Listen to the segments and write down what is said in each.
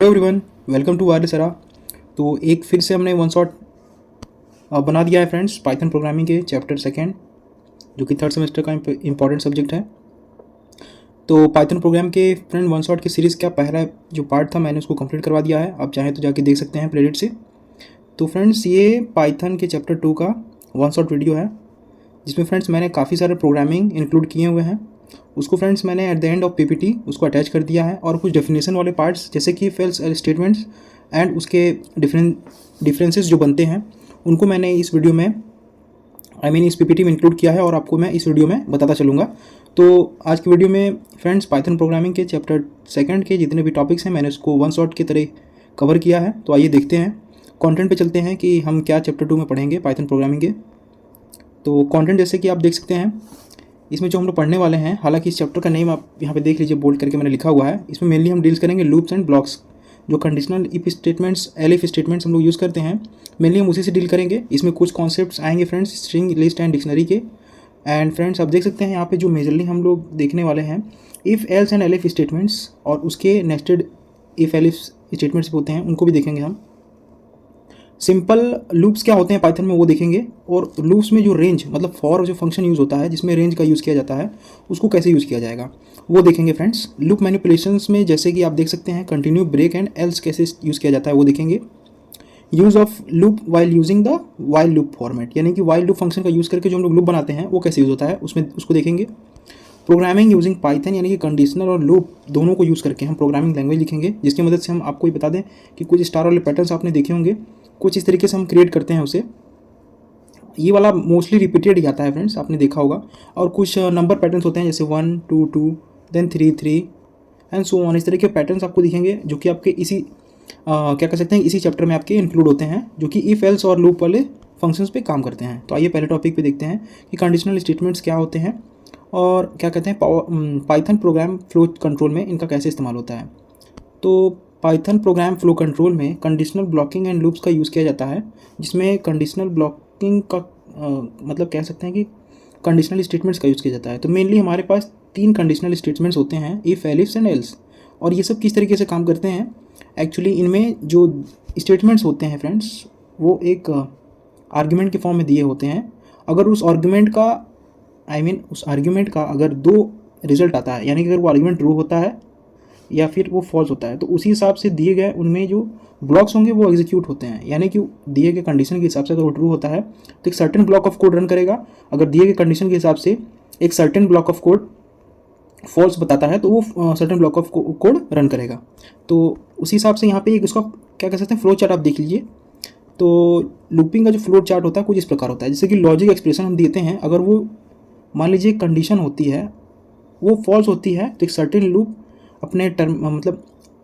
Hello everyone, welcome to R सरा। तो एक फिर से हमने वन शॉट बना दिया है फ्रेंड्स, पाइथन प्रोग्रामिंग के चैप्टर सेकेंड, जो कि थर्ड सेमेस्टर का इंपॉर्टेंट सब्जेक्ट है। तो पाइथन प्रोग्राम के फ्रेंड वन शॉट की सीरीज़ का पहला जो पार्ट था मैंने उसको कंप्लीट करवा दिया है। आप चाहें तो जाके देख सकते हैं प्लेलिस्ट से। तो फ्रेंड्स ये पाइथन के चैप्टर 2 का वन शॉट वीडियो है, जिसमें फ्रेंड्स मैंने काफ़ी सारे प्रोग्रामिंग इंक्लूड किए हुए हैं। उसको फ्रेंड्स मैंने at the end of PPT उसको अटैच कर दिया है, और कुछ डेफिनेशन वाले पार्ट्स जैसे कि फेल्स स्टेटमेंट्स एंड उसके डिफरेंसेस जो बनते हैं उनको मैंने इस वीडियो में इस पीपीटी में इंक्लूड किया है, और आपको मैं इस वीडियो में बताता चलूँगा। तो आज की वीडियो में फ्रेंड्स पाइथन प्रोग्रामिंग के चैप्टर सेकंड के जितने भी टॉपिक्स हैं मैंने उसको वन शॉट की तरह कवर किया है। तो आइए देखते हैं, कंटेंट पे चलते हैं कि हम क्या चैप्टर 2 में पढ़ेंगे पाइथन प्रोग्रामिंग के। तो कंटेंट जैसे कि आप देख सकते हैं, इसमें जो हम लोग पढ़ने वाले हैं, हालांकि इस चैप्टर का नेम आप यहाँ पे देख लीजिए, बोल्ड करके मैंने लिखा हुआ है। इसमें मेनली हम डील्स करेंगे लूप्स एंड ब्लॉक्स, जो conditional if statements, elif statements हम लोग यूज़ करते हैं, मेनली हम उसी से डील करेंगे। इसमें कुछ कॉन्सेप्ट्स आएंगे friends string, list and dictionary के। एंड फ्रेंड्स आप देख सकते हैं यहाँ पे जो मेजरली हम लोग देखने वाले हैं if, else and elif statements, और उसके नेस्टेड इफ़ एलिफ स्टेटमेंट्स होते हैं, उनको भी देखेंगे हम। सिंपल लूप्स क्या होते हैं पाइथन में वो देखेंगे, और लूप्स में जो रेंज मतलब फॉर जो फंक्शन यूज़ होता है जिसमें रेंज का यूज़ किया जाता है उसको कैसे यूज़ किया जाएगा वो देखेंगे फ्रेंड्स। लूप मैनिपुलेशंस में जैसे कि आप देख सकते हैं कंटिन्यू, ब्रेक एंड एल्स कैसे यूज़ किया जाता है वो देखेंगे। Use of loop while using the while loop format, यानी कि वाइल लूप फंक्शन का यूज़ करके जो हम लोग लूप बनाते हैं वो कैसे यूज़ होता है उसको देखेंगे। प्रोग्रामिंग यूजिंग पाइथन, यानी कि कंडीशनल और लूप दोनों को यूज़ करके हम प्रोग्रामिंग लैंग्वेज लिखेंगे, जिसकी मदद से हम आपको ये बता दें कि कुछ स्टार वाले पैटर्न्स आपने देखे होंगे, कुछ इस तरीके से हम क्रिएट करते हैं उसे। ये वाला मोस्टली रिपीटेड ही आता है फ्रेंड्स, आपने देखा होगा। और कुछ नंबर पैटर्न्स होते हैं जैसे 1 2 2 देन 3 3 एंड सो ऑन। इस तरह के पैटर्न्स आपको दिखेंगे जो कि आपके इसी क्या कह सकते हैं इसी चैप्टर में आपके इंक्लूड होते हैं, जो कि इफ, एल्स और लूप वाले फंक्शंस पे काम करते हैं। तो आइए पहले टॉपिक पे देखते हैं कि कंडीशनल स्टेटमेंट्स क्या होते हैं और क्या कहते हैं पाइथन प्रोग्राम फ्लो कंट्रोल में इनका कैसे इस्तेमाल होता है। तो पाइथन प्रोग्राम फ्लो कंट्रोल में कंडीशनल ब्लॉकिंग एंड लूप्स का यूज़ किया जाता है, जिसमें कंडीशनल ब्लॉकिंग का मतलब कह सकते हैं कि कंडीशनल स्टेटमेंट्स का यूज़ किया जाता है। तो मेनली हमारे पास 3 कंडीशनल स्टेटमेंट्स होते हैं, इफ़, एलिफ एंड एल्स। और ये सब किस तरीके से काम करते हैं, एक्चुअली इनमें जो स्टेटमेंट्स होते हैं फ्रेंड्स वो एक आर्ग्यूमेंट के फॉर्म में दिए होते हैं। अगर उस आर्ग्यूमेंट का उस आर्ग्यूमेंट का अगर 2 रिजल्ट आता है, यानी कि अगर वो आर्ग्यूमेंट ट्रू होता है या फिर वो फॉल्स होता है, तो उसी हिसाब से दिए गए उनमें जो ब्लॉक्स होंगे वो एग्जीक्यूट होते हैं। यानी कि दिए गए कंडीशन के हिसाब से अगर वो ट्रू होता है तो एक certain block of code run करेगा, अगर दिए गए कंडीशन के हिसाब से एक certain block of code false बताता है तो वो certain block of code run करेगा। तो उसी हिसाब से यहाँ पे एक उसका क्या कह सकते हैं फ्लो चार्ट आप देख लीजिए। तो लूपिंग का जो फ्लो चार्ट होता है कुछ इस प्रकार होता है, जैसे कि लॉजिक एक्सप्रेशन हम देते हैं, अगर वो मान लीजिए कंडीशन होती है वो फॉल्स होती है तो एक सर्टेन लूप अपने टर्म मतलब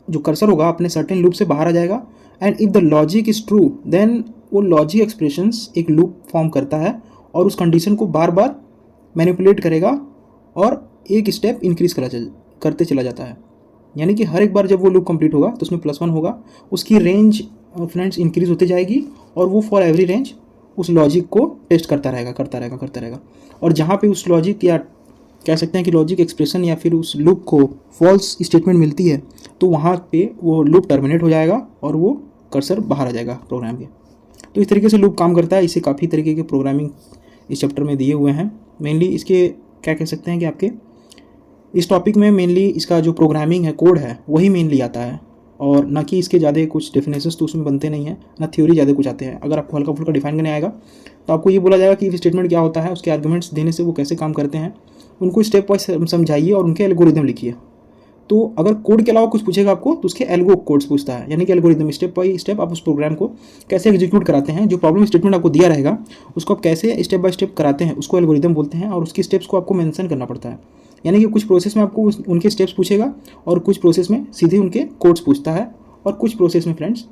जो कर्सर होगा अपने सर्टेन लूप से बाहर आ जाएगा। And if the logic is true then वो लॉजिक एक्सप्रेशंस एक लूप फॉर्म करता है और उस कंडीशन को बार बार मैनिपुलेट करेगा और एक स्टेप इंक्रीज करते चला जाता है। यानी कि हर एक बार जब वो लूप कंप्लीट होगा तो उसमें +1 होगा, उसकी रेंज फ्रेंड्स इंक्रीज होती जाएगी, और वो फॉर एवरी रेंज उस लॉजिक को टेस्ट करता रहेगा। और जहाँ पे उस लॉजिक या कह सकते हैं कि लॉजिक एक्सप्रेशन या फिर उस लूप को फॉल्स स्टेटमेंट मिलती है तो वहाँ पे वो लूप टर्मिनेट हो जाएगा और वो कर्सर बाहर आ जाएगा प्रोग्राम के। तो इस तरीके से लूप काम करता है। इसे काफ़ी तरीके के प्रोग्रामिंग इस चैप्टर में दिए हुए हैं। मेनली इसके क्या कह सकते हैं कि आपके इस टॉपिक में मेनली इसका जो प्रोग्रामिंग है, कोड है, वही मेनली आता है, और ना कि इसके ज़्यादा कुछ डेफिनेशंस तो उसमें बनते नहीं हैं, ना थ्योरी ज़्यादा कुछ आते हैं। अगर आपको हल्का फुल्का डिफाइन करने आएगा तो आपको ये बोला जाएगा कि इफ स्टेटमेंट क्या होता है, उसके आर्गुमेंट्स देने से वो कैसे काम करते हैं, उनको स्टेप वाइज समझाइए और उनके एल्गोरिदम लिखिए। तो अगर कोड के अलावा कुछ पूछेगा आपको तो उसके एल्गो कोड्स पूछता है, यानी कि एल्गोरिदम स्टेप बाय स्टेप आप उस प्रोग्राम को कैसे एग्जीक्यूट कराते हैं। जो प्रॉब्लम स्टेटमेंट आपको दिया रहेगा उसको आप कैसे स्टेप बाय स्टेप कराते हैं उसको एल्गोरिदम बोलते हैं, और उसकी स्टेप्स को आपको मेंशन करना पड़ता है। यानी कि कुछ प्रोसेस में आपको उनके स्टेप्स पूछेगा और कुछ प्रोसेस में सीधे उनके कोड्स पूछता है, और कुछ प्रोसेस में फ्रेंड्स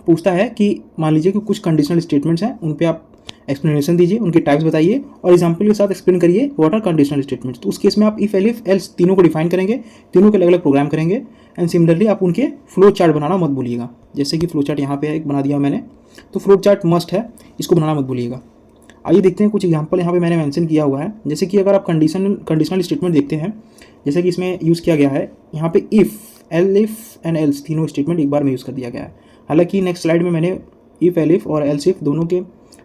पूछता है कि मान लीजिए कि कुछ कंडीशनल स्टेटमेंट्स हैं, उन पे आप एक्सप्लेनेशन दीजिए, उनके टाइप्स बताइए और एग्जांपल के साथ एक्सप्लेन करिए व्हाट आर कंडीशनल स्टेटमेंट्स। तो उस केस में आप इफ, एलिफ, एल्स तीनों को डिफाइन करेंगे, तीनों के अलग अलग प्रोग्राम करेंगे। एंड सिमिलरली आप उनके फ्लो चार्ट बनाना मत भूलिएगा, जैसे कि फ्लो चार्ट यहाँ पे एक बना दिया मैंने, तो फ्लो चार्ट मस्ट है, इसको बनाना मत भूलिएगा। आइए देखते हैं कुछ एग्जाम्पल यहाँ पे मैंने मेंशन किया हुआ है। जैसे कि अगर आप कंडीशनल स्टेटमेंट देखते हैं, जैसे कि इसमें यूज़ किया गया है यहाँ पे if, L if and else तीनों स्टेटमेंट एक बार में यूज़ कर दिया गया है। हालांकि नेक्स्ट स्लाइड में मैंने इफ, एल इफ और एल्स इफ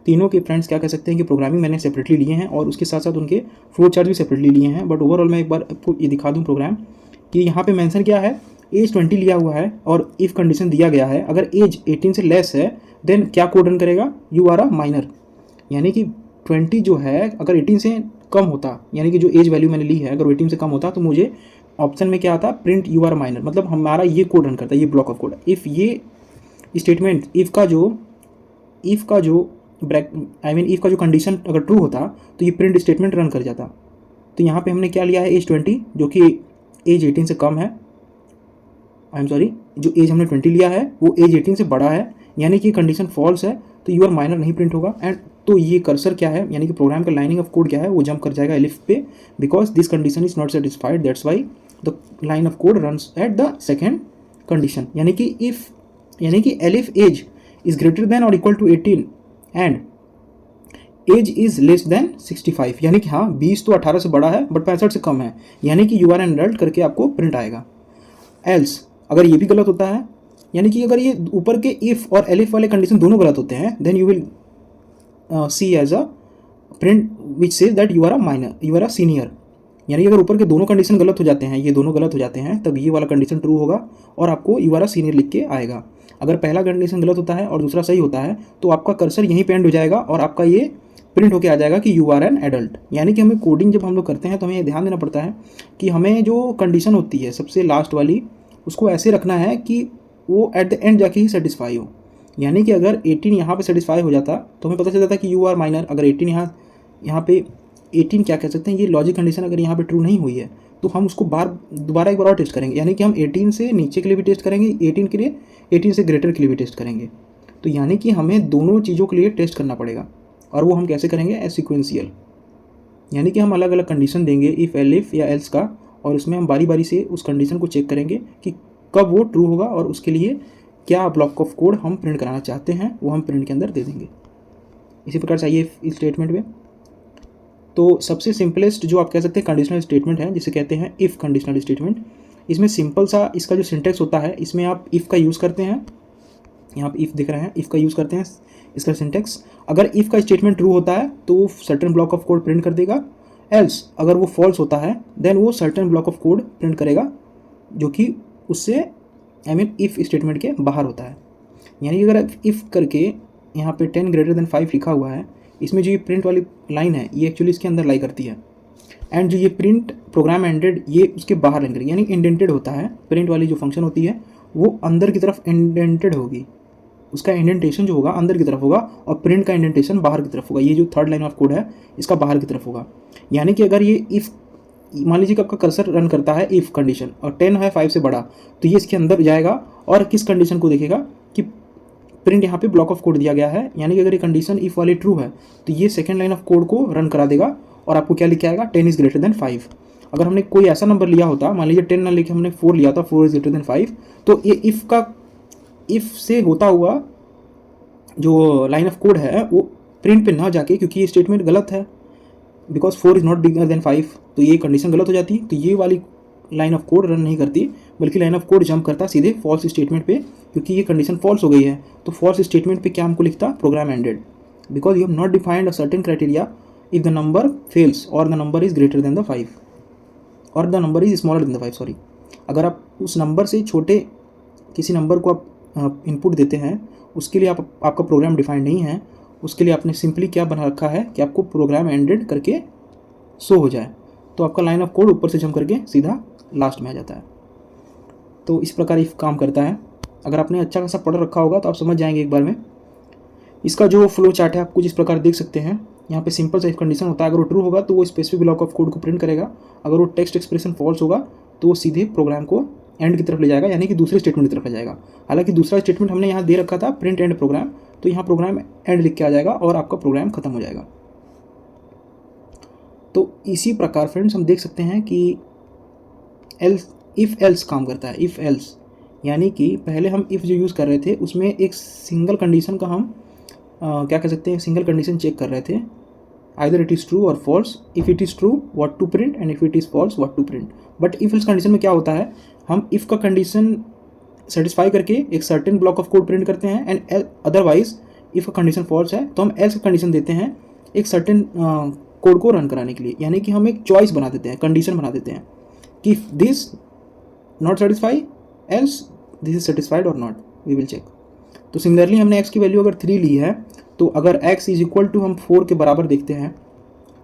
तीनों के फ्रेंड्स क्या कह सकते हैं कि प्रोग्रामिंग मैंने सेपरेटली लिए हैं और उसके साथ साथ उनके फ्लो चार्ट भी सेपरेटली लिए हैं। बट ओवरऑल मैं एक बार आपको ये दिखा दूँ प्रोग्राम कि यहाँ पे मेंशन क्या है, एज 20 लिया हुआ है और इफ़ कंडीशन दिया गया है, अगर एज 18 से लेस है देन क्या कोड रन करेगा, यू आर अ माइनर। यानी कि 20 जो है अगर 18 से कम होता, यानी कि जो एज वैल्यू मैंने ली है अगर 18 से कम होता तो मुझे ऑप्शन में क्या आता, प्रिंट यू आर माइनर, मतलब हमारा ये कोड रन करता है, ये ब्लॉक ऑफ कोड। इफ़ ये स्टेटमेंट इफ़ का जो इफ़ का जो कंडीशन अगर ट्रू होता तो ये प्रिंट स्टेटमेंट रन कर जाता। तो यहाँ पे हमने क्या लिया है, एज 20 जो कि एज 18 से कम है, जो एज हमने 20 लिया है वो एज 18 से बड़ा है, यानी कि कंडीशन फॉल्स है तो यू आर माइनर नहीं प्रिंट होगा। एंड तो ये कर्सर क्या है, यानी कि प्रोग्राम का लाइनिंग ऑफ कोड क्या है, वो जंप कर जाएगा एलिफ पे, because this condition is not satisfied, that's why the line of code runs at the second condition. यानी कि elif age is greater than or equal to 18 and age is less than 65, यानी कि हाँ 20 तो 18 से बड़ा है बट 65 से कम है, यानी कि यू आर एन एडल्ट करके आपको प्रिंट आएगा। एल्स अगर ये भी गलत होता है, यानी कि अगर ये ऊपर के इफ़ और एलिफ वाले कंडीशन दोनों गलत होते हैं, then you will see as a print which says that you are a minor, you are a senior. यानी अगर ऊपर के दोनों कंडीशन गलत हो जाते हैं, ये दोनों गलत हो जाते हैं, तब ये वाला कंडीशन ट्रू होगा और आपको यू आर अ सीनियर लिख के आएगा। अगर पहला कंडीशन गलत होता है और दूसरा सही होता है तो आपका कर्सर यहीं पे एंड हो जाएगा और आपका ये प्रिंट होके आ जाएगा कि यू आर एन एडल्ट। यानी कि हमें कोडिंग जब हम लोग करते हैं तो हमें ये ध्यान देना पड़ता है कि हमें जो कंडीशन होती है सबसे लास्ट वाली, उसको ऐसे रखना है कि वो एट द एंड जाके ही सेटिस्फाई हो। यानी कि अगर 18 यहाँ पे सेटिस्फाई हो जाता तो हमें पता चल जाता कि यू आर माइनर। अगर 18 यहाँ पे 18 क्या कह सकते हैं, ये लॉजिक कंडीशन अगर यहाँ पे ट्रू नहीं हुई है तो हम उसको दोबारा एक बार और टेस्ट करेंगे। यानी कि हम 18 से नीचे के लिए भी टेस्ट करेंगे, 18 के लिए, 18 से ग्रेटर के लिए भी टेस्ट करेंगे। तो यानी कि हमें दोनों चीज़ों के लिए टेस्ट करना पड़ेगा और वो हम कैसे करेंगे, एज सीक्वेंशियल। यानी कि हम अलग अलग कंडीशन देंगे इफ़, एलिफ या एल्स का, और उसमें हम बारी बारी से उस कंडीशन को चेक करेंगे कि कब वो ट्रू होगा और उसके लिए क्या ब्लॉक ऑफ कोड हम प्रिंट कराना चाहते हैं वो हम प्रिंट के अंदर दे देंगे। इसी प्रकार से आइए इस स्टेटमेंट में, तो सबसे सिंपलेस्ट जो आप कह सकते हैं कंडीशनल स्टेटमेंट है जिसे कहते हैं इफ़ कंडीशनल स्टेटमेंट। इसमें सिंपल सा इसका जो सिंटेक्स होता है, इसमें आप इफ़ का यूज़ करते हैं, यहाँ पे इफ़ दिख रहे हैं, इफ़ का यूज़ करते हैं। इसका सिंटेक्स, अगर इफ़ का स्टेटमेंट ट्रू होता है तो वो certain block of code print कर देगा, एल्स अगर वो फॉल्स होता है देन वो certain block of code print करेगा जो कि उससे इफ़ स्टेटमेंट के बाहर होता है। यानी कि अगर इफ़ करके यहाँ पे 10 ग्रेटर देन 5 लिखा हुआ है, इसमें जो ये प्रिंट वाली लाइन है ये एक्चुअली इसके अंदर लाई करती है, एंड जो ये प्रिंट प्रोग्राम एंडेड ये उसके बाहर लाइन करेगी, यानी इंडेंटेड होता है। प्रिंट वाली जो फंक्शन होती है वो अंदर की तरफ इंडेंटेड होगी, उसका इंडेंटेशन जो होगा अंदर की तरफ होगा और प्रिंट का इंडेंटेशन बाहर की तरफ होगा। ये जो थर्ड लाइन ऑफ कोड है इसका बाहर की तरफ होगा। यानी कि अगर ये इफ़, मान लीजिए कि आपका कर्सर रन करता है इफ़ कंडीशन और 10 है 5 से बड़ा, तो ये इसके अंदर जाएगा और किस कंडीशन को देखेगा कि प्रिंट यहाँ पे ब्लॉक ऑफ कोड दिया गया है। यानी कि अगर ये कंडीशन इफ़ वाली ट्रू है तो ये सेकेंड लाइन ऑफ कोड को रन करा देगा और आपको क्या लिख के आएगा, 10 इज़ ग्रेटर देन 5। अगर हमने कोई ऐसा नंबर लिया होता, मान लीजिए 10 ना लेके हमने 4 लिया था, 4 इज़ ग्रेटर देन 5, तो ये इफ़ से होता हुआ जो लाइन ऑफ कोड है वो प्रिंट पे ना जाके, क्योंकि ये स्टेटमेंट गलत है, because 4 is not bigger than 5, तो ये कंडीशन गलत हो जाती, तो ये वाली लाइन ऑफ कोड रन नहीं करती, बल्कि लाइन ऑफ कोड जंप करता सीधे फॉल्स स्टेटमेंट पे, क्योंकि ये कंडीशन फॉल्स हो गई है। तो फॉल्स स्टेटमेंट पे क्या हमको लिखता, program ended, because you have not defined a certain criteria if the number fails or the number is greater than the 5 or the number is smaller than the 5, sorry. अगर आप उस number से छोटे किसी नंबर को आप input देते हैं, उसके लिए आपका प्रोग्राम डिफाइंड नहीं है, उसके लिए आपने सिंपली क्या बना रखा है कि आपको प्रोग्राम एंडेड करके शो हो जाए, तो आपका लाइन ऑफ कोड ऊपर से जंप करके सीधा लास्ट में आ जाता है। तो इस प्रकार इफ काम करता है। अगर आपने अच्छा खासा पढ़ रखा होगा तो आप समझ जाएंगे एक बार में। इसका जो फ्लो चार्ट है आप कुछ इस प्रकार देख सकते हैं। यहाँ पे सिंपल सा इफ कंडीशन होता है, अगर वो ट्रू होगा तो वो स्पेसिफिक ब्लॉक ऑफ कोड को प्रिंट करेगा, अगर वो टेक्स्ट एक्सप्रेशन फॉल्स होगा तो वो सीधे प्रोग्राम को एंड की तरफ ले जाएगा, यानी कि दूसरे स्टेटमेंट की तरफ ले जाएगा। हालांकि दूसरा स्टेटमेंट हमने यहाँ दे रखा था प्रिंट एंड प्रोग्राम, तो यहाँ प्रोग्राम एंड लिख के आ जाएगा और आपका प्रोग्राम खत्म हो जाएगा। तो इसी प्रकार फ्रेंड्स हम देख सकते हैं कि इफ़ एल्स काम करता है। इफ़ एल्स यानी कि पहले हम इफ़ जो यूज़ कर रहे थे उसमें एक सिंगल कंडीशन का हम क्या कह सकते हैं, सिंगल कंडीशन चेक कर रहे थे, आइदर इट इज़ ट्रू और false. If it is true what to print and if it is false what to print. But if else condition में क्या होता है, हम इफ़ का कंडीशन सेटिस्फाई करके एक certain block of code print करते हैं, एंड अदरवाइज इफ़ का कंडीशन फॉल्स है तो हम एल्स का कंडीशन देते हैं एक सर्टेन कोड को रन कराने के लिए। यानी कि हम एक चॉइस बना देते हैं, कंडीशन बना देते हैं कि this not satisfy else this is satisfied और नॉट, वी विल चेक। तो सिमिलरली हमने x की वैल्यू अगर 3 ली है, तो अगर x इज इक्वल टू हम 4 के बराबर देखते हैं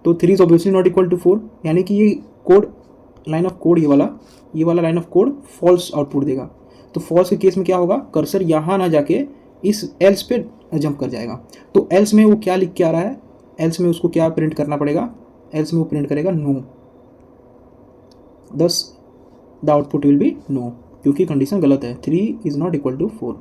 तो 3 is obviously not equal to 4, यानी कि ये कोड लाइन ऑफ कोड ये वाला line of code false output देगा। तो फॉल्स के केस में क्या होगा, कर्सर यहाँ ना जाके इस एल्स पे जंप कर जाएगा। तो एल्स में वो क्या लिख के आ रहा है, एल्स में उसको क्या प्रिंट करना पड़ेगा, एल्स में वो प्रिंट करेगा no, thus the output will be no, क्योंकि कंडीशन गलत है, 3 is not equal to 4।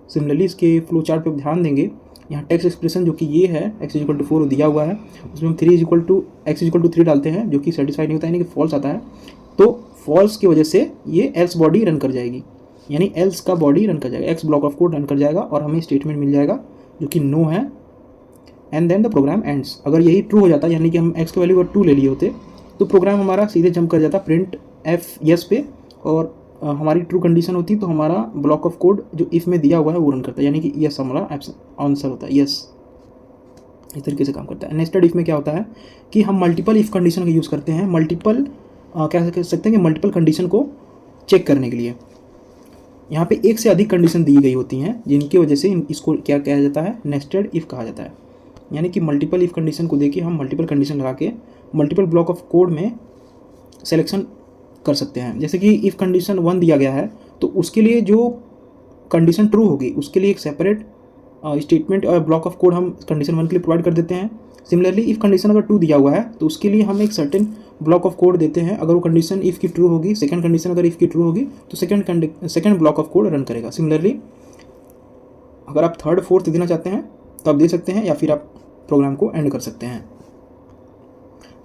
Similarly इसके फ्लो चार्ट पे ध्यान देंगे, यहाँ टेक्स्ट एक्सप्रेशन जो कि ये है x इज इक्वल टू 4 दिया हुआ है, उसमें हम 3 is equal to x is equal to 3 डालते हैं, जो कि सेटिस्फाई नहीं होता है, यानी कि फॉल्स आता है। तो फॉल्स की वजह से ये एल्स बॉडी रन कर जाएगी, यानी एल्स का बॉडी रन कर जाएगा, x block of code run कर जाएगा और हमें स्टेटमेंट मिल जाएगा जो कि नो है, and then the program ends. अगर यही ट्रू हो जाता, यानी कि हम एक्स की वैल्यू अगर 2 ले लिए होते, तो प्रोग्राम हमारा सीधे जंप कर जाता प्रिंट एफ यस पे, और हमारी ट्रू कंडीशन होती तो हमारा ब्लॉक ऑफ कोड जो इफ़ में दिया हुआ है वो रन करता है, यानी कि यस हमारा आंसर होता है, यस। इस तरीके से काम करता है। नेस्टेड इफ़ में क्या होता है कि हम मल्टीपल इफ़ कंडीशन का यूज़ करते हैं, मल्टीपल क्या कह सकते हैं कि मल्टीपल कंडीशन को चेक करने के लिए। यहाँ पे एक से अधिक कंडीशन दी गई होती हैं, जिनकी वजह से इसको क्या कहा जाता है, नेस्टेड इफ़ कहा जाता है। यानी कि मल्टीपल इफ़ कंडीशन को देके हम मल्टीपल कंडीशन लगा के मल्टीपल ब्लॉक ऑफ कोड में सिलेक्शन कर सकते हैं। जैसे कि इफ़ कंडीशन 1 दिया गया है, तो उसके लिए जो कंडीशन ट्रू होगी उसके लिए एक सेपरेट स्टेटमेंट और ब्लॉक ऑफ कोड हम कंडीशन 1 के लिए प्रोवाइड कर देते हैं। सिमिलरली इफ़ कंडीशन अगर 2 दिया हुआ है, तो उसके लिए हम एक सर्टेन ब्लॉक ऑफ कोड देते हैं। अगर वो कंडीशन इफ़ की ट्रू होगी, सेकंड कंडीशन अगर इफ़ की ट्रू होगी, तो second block of code run करेगा। सिमिलरली अगर आप थर्ड फोर्थ देना चाहते हैं तो आप दे सकते हैं, या फिर आप प्रोग्राम को एंड कर सकते हैं।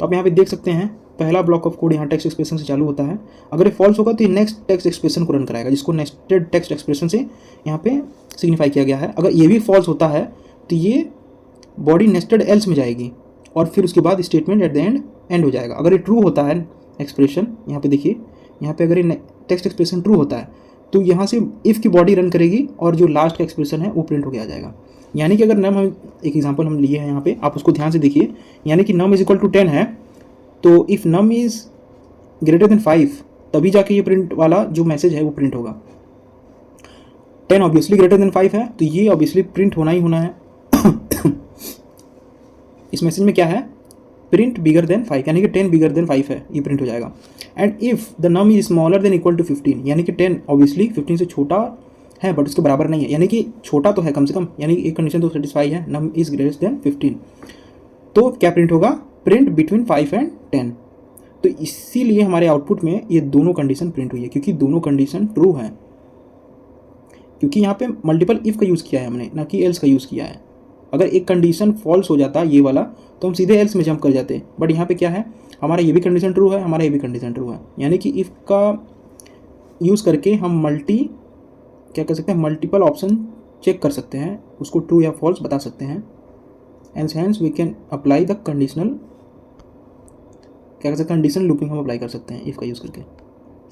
तो आप यहाँ पे देख सकते हैं पहला ब्लॉक ऑफ कोड यहाँ टेक्स्ट एक्सप्रेशन से चालू होता है। अगर ये फॉल्स होगा तो ये नेक्स्ट टेक्स्ट एक्सप्रेशन को रन कराएगा, जिसको नेस्टेड टेक्स्ट एक्सप्रेशन से यहाँ पे सिग्निफाई किया गया है। अगर ये भी फॉल्स होता है तो ये बॉडी नेस्टेड एल्स में जाएगी और फिर उसके बाद स्टेटमेंट एट द एंड हो जाएगा। अगर ये ट्रू होता है एक्सप्रेशन, यहाँ पे देखिए, यहाँ पे अगर ये टेक्स्ट एक्सप्रेशन ट्रू होता है तो यहाँ से इफ़ की बॉडी रन करेगी और जो लास्ट का एक्सप्रेशन है वो प्रिंट होकर आ जाएगा। यानी कि अगर नम, हम एक एग्जांपल हम लिए हैं यहाँ पे, आप उसको ध्यान से देखिए। यानी कि नम इज इक्वल टू 10 है, तो if num is greater than 5 तभी जाके ये प्रिंट वाला जो मैसेज है वो प्रिंट होगा। 10 ऑब्वियसली ग्रेटर देन 5 है, तो ये ऑब्वियसली प्रिंट होना ही होना है। इस मैसेज में क्या है, प्रिंट बिगर देन 5, यानी कि 10 बिगर देन 5 है, ये प्रिंट हो जाएगा। And if the num is smaller than equal to 15, यानी कि 10 ऑब्वियसली 15 से छोटा है बट उसके बराबर नहीं है, यानी कि छोटा तो है कम से कम, यानी एक कंडीशन तो सेटिस्फाई है, नम इज ग्रेटर देन 15, तो क्या प्रिंट होगा, प्रिंट बिटवीन 5 एंड 10। तो इसीलिए हमारे आउटपुट में ये दोनों कंडीशन प्रिंट हुई है, क्योंकि दोनों कंडीशन ट्रू है, क्योंकि यहाँ पे मल्टीपल इफ़ का यूज़ किया है हमने, ना कि एल्स का यूज़ किया है। अगर एक कंडीशन फॉल्स हो जाता ये वाला, तो हम सीधे एल्स में जंप कर जाते, बट यहाँ पे क्या है, हमारा ये भी कंडीशन ट्रू है, हमारा ये भी कंडीशन ट्रू है, यानी कि इफ़ का यूज़ करके हम क्या कर सकते हैं, मल्टीपल ऑप्शन चेक कर सकते हैं, उसको ट्रू या फॉल्स बता सकते हैं। And hence we can apply the conditional, क्या कर सकते हैं, कंडीशनल लूपिंग हम अप्लाई कर सकते हैं इफ़ का यूज़ करके।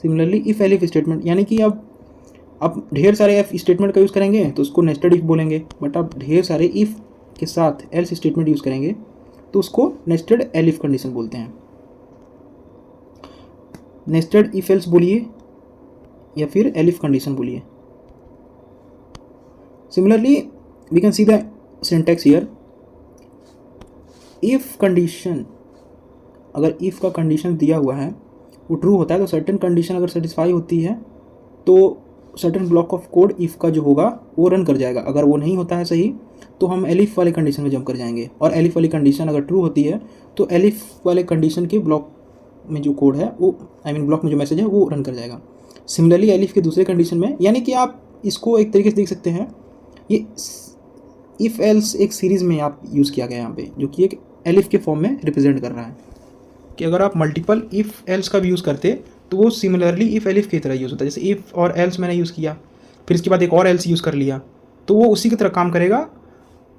सिमिलरली इफ़ एलिफ स्टेटमेंट, यानी कि अब आप ढेर सारे एफ स्टेटमेंट का यूज़ करेंगे तो उसको नेस्टेड इफ़ बोलेंगे, बट आप ढेर सारे इफ़ के साथ एल्स स्टेटमेंट यूज़ करेंगे तो उसको नेस्टेड एलिफ कंडीशन बोलते हैं। नेस्टेड इफ एल्स बोलिए या फिर एलिफ कंडीशन बोलिए। Similarly we can see the syntax here. If condition, अगर इफ़ का कंडीशन दिया हुआ है वो ट्रू होता है, तो सर्टेन कंडीशन अगर सेटिस्फाई होती है तो certain block of code if का जो होगा वो रन कर जाएगा। अगर वो नहीं होता है सही, तो हम एलिफ वाले कंडीशन में जंप कर जाएंगे, और एलिफ वाली कंडीशन अगर ट्रू होती है तो एलिफ वाले कंडीशन के ब्लॉक में जो कोड है वो, ब्लॉक में जो मैसेज है वो रन कर जाएगा। सिमिलरली एलिफ के दूसरे कंडीशन में, यानी कि आप इसको एक तरीके से देख सकते हैं, ये इफ़ एल्स एक सीरीज़ में आप यूज़ किया गया यहाँ पे, जो कि एक एलिफ के फॉर्म में रिप्रेजेंट कर रहा है। कि अगर आप मल्टीपल इफ़ एल्स का भी यूज़ करते तो वो सिमिलरली इफ़ एलिफ की तरह यूज़ होता है। जैसे इफ़ और एल्स मैंने यूज़ किया, फिर इसके बाद एक और एल्स यूज़ कर लिया, तो वो उसी की तरह काम करेगा,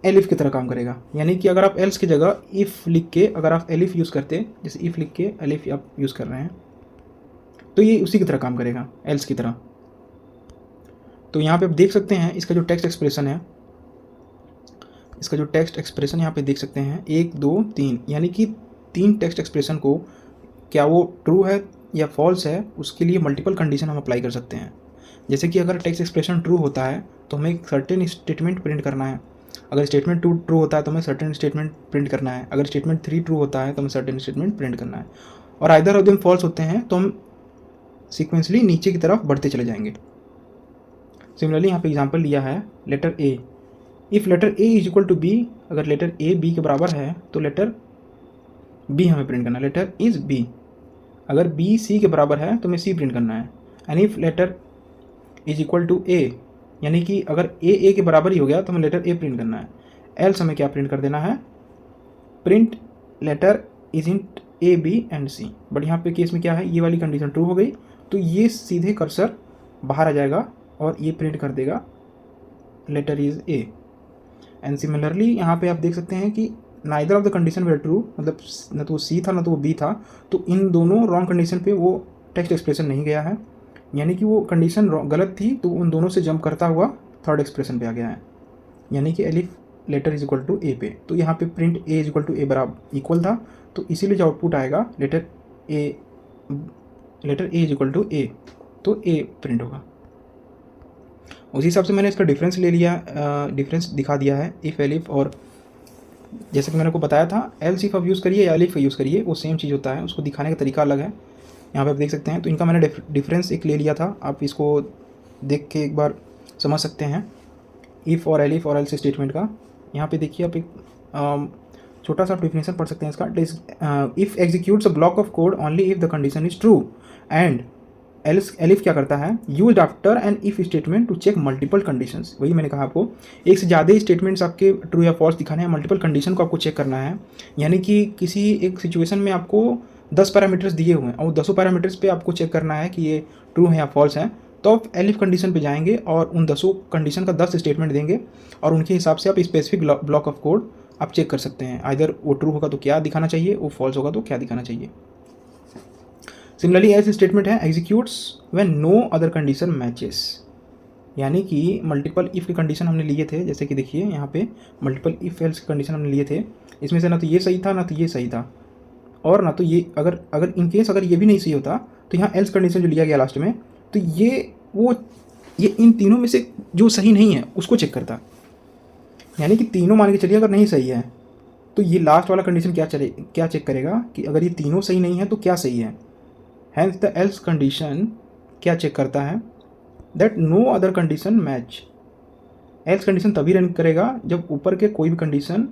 एलिफ की तरह काम करेगा। यानी कि अगर आप एल्स की जगह इफ़ लिख के अगर आप एलिफ यूज़ करते, जैसे इफ़ लिख के एलिफ आप यूज़ कर रहे हैं, तो ये उसी की तरह काम करेगा, एल्स की तरह। तो यहाँ पे आप देख सकते हैं इसका जो टेक्स्ट एक्सप्रेशन है, इसका जो टेक्स्ट एक्सप्रेशन यहाँ पे देख सकते हैं 1 2 3, यानी कि 3 टेक्स्ट एक्सप्रेशन को क्या वो ट्रू है या फॉल्स है, उसके लिए मल्टीपल कंडीशन हम अप्लाई कर सकते हैं। जैसे कि अगर टेक्स्ट एक्सप्रेशन ट्रू होता है तो हमें एक सर्टेन स्टेटमेंट प्रिंट करना है, अगर स्टेटमेंट 2 ट्रू होता है तो हमें सर्टेन स्टेटमेंट प्रिंट करना है, अगर स्टेटमेंट 3 ट्रू होता है तो हमें सर्टेन स्टेटमेंट प्रिंट करना है, और आइदर ऑफ देम फॉल्स होते हैं तो हम सीक्वेंसली नीचे की तरफ बढ़ते चले जाएंगे। सिमिलरली यहाँ पे एग्जांपल लिया है letter A, if letter A is equal to B, अगर लेटर ए बी के बराबर है तो लेटर बी हमें प्रिंट करना है, लेटर इज बी। अगर बी सी के बराबर है तो हमें सी प्रिंट करना है। And if letter is equal to A, यानी कि अगर ए के बराबर ही हो गया तो हमें लेटर ए प्रिंट करना है। एल्स हमें क्या प्रिंट कर देना है, print letter is in A B and C. But यहाँ पे केस में क्या है, ये वाली कंडीशन ट्रू हो गई तो ये सीधे कर्सर बाहर आ जाएगा और ये प्रिंट कर देगा letter is A. And similarly यहाँ पे आप देख सकते हैं कि neither of the condition were true, मतलब न तो वो सी था ना तो वो बी था, तो इन दोनों रॉन्ग कंडीशन पे वो टेक्स्ट एक्सप्रेशन नहीं गया है, यानी कि वो कंडीशन गलत थी तो उन दोनों से जंप करता हुआ थर्ड एक्सप्रेशन पे आ गया है, यानी कि elif letter is equal to A पे। तो यहाँ पे print A is equal to A बराबर इक्वल था, तो इसीलिए जो आउटपुट आएगा letter A is equal to A, तो ए प्रिंट होगा। उसी हिसाब से मैंने इसका डिफरेंस ले लिया, डिफरेंस दिखा दिया है इफ़ एलिफ, और जैसे कि मैंने को बताया था एल्स इफ आप यूज़ करिए या एलिफ यूज़ करिए वो सेम चीज़ होता है, उसको दिखाने का तरीका अलग है। यहाँ पे आप देख सकते हैं, तो इनका मैंने डिफरेंस एक ले लिया था, आप इसको देख के एक बार समझ सकते हैं इफ़ और एलिफ और एल्स स्टेटमेंट का। यहाँ पे देखिए आप एक छोटा सा डिफिनेशन पढ़ सकते हैं इसका। If executes a block of code only if the condition is true, and elif क्या करता है, use after an if statement to check multiple conditions. वही मैंने कहा आपको, एक से ज़्यादा स्टेटमेंट्स आपके ट्रू या फॉल्स दिखाने हैं, मल्टीपल कंडीशन को आपको चेक करना है। यानी कि किसी एक सिचुएशन में आपको 10 पैरामीटर्स दिए हुए हैं और 10 पैरामीटर्स पे आपको चेक करना है कि ये ट्रू है या फॉल्स है, तो आप एलिफ कंडीशन पे जाएंगे और उन 10 कंडीशन का 10 स्टेटमेंट देंगे और उनके हिसाब से आप स्पेसिफिक ब्लॉक ऑफ कोड आप चेक कर सकते हैं, आइदर वो ट्रू होगा तो क्या दिखाना चाहिए, वो फॉल्स होगा तो क्या दिखाना चाहिए। सिमिलरली एल्स स्टेटमेंट है executes when no other condition matches, यानी कि मल्टीपल इफ़ के कंडीशन हमने लिए थे, जैसे कि देखिए यहाँ पे मल्टीपल इफ़ एल्स के कंडीशन हमने लिए थे, इसमें से ना तो ये सही था ना तो ये सही था, और ना तो ये अगर इन केस अगर ये भी नहीं सही होता तो यहाँ एल्स कंडीशन जो लिया गया लास्ट में, तो ये इन तीनों में से जो सही नहीं है उसको चेक करता, यानी कि तीनों मान के चलिए अगर नहीं सही है तो ये लास्ट वाला कंडीशन क्या चेक करेगा कि अगर ये तीनों सही नहीं है तो क्या सही है। हैंस द एल्स कंडीशन क्या चेक करता है, that no other condition match. Else condition तभी रन करेगा जब ऊपर के कोई भी कंडीशन